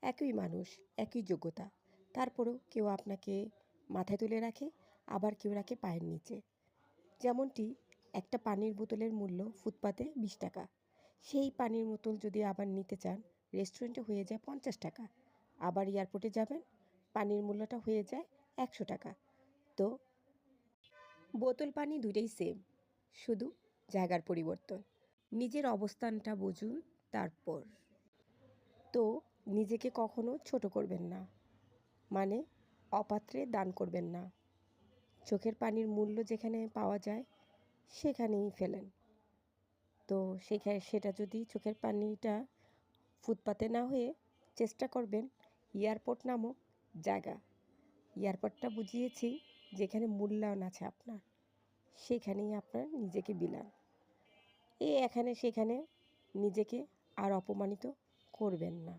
একই মানুষ, একই যোগ্যতা, তারপরেও কেউ আপনাকে মাথায় তুলে রাখে, আবার কেউ রাখে পায়ের নিচে। যেমনটি একটা পানির বোতলের মূল্য ফুটপাতে 20 টাকা, সেই পানির বোতল যদি আবার নিতে চান রেস্টুরেন্টে হয়ে যায় 50 টাকা, আবার এয়ারপোর্টে যাবেন পানির মূল্যটা হয়ে যায় 100 টাকা। তো বোতল পানি দুটোই সেম, শুধু জায়গার পরিবর্তন। নিজের অবস্থানটা বুঝুন তারপর। তো নিজেকে কখনো ছোট করবেন না, মানে অপাত্রে দান করবেন না। চোখের পানির মূল্য যেখানে পাওয়া যায় সেখানেই ফেলেন। তো সেটা যদি চোখের পানিটা ফুটপাতে না হয়ে চেষ্টা করবেন এয়ারপোর্ট নামক জায়গা। এয়ারপোর্টটা বুঝিয়েছি যেখানে মূল্যায়ন আছে আপনার, সেখানেই আপনার নিজেকে বিলান। এখানে সেখানে নিজেকে আর অপমানিত করবেন না।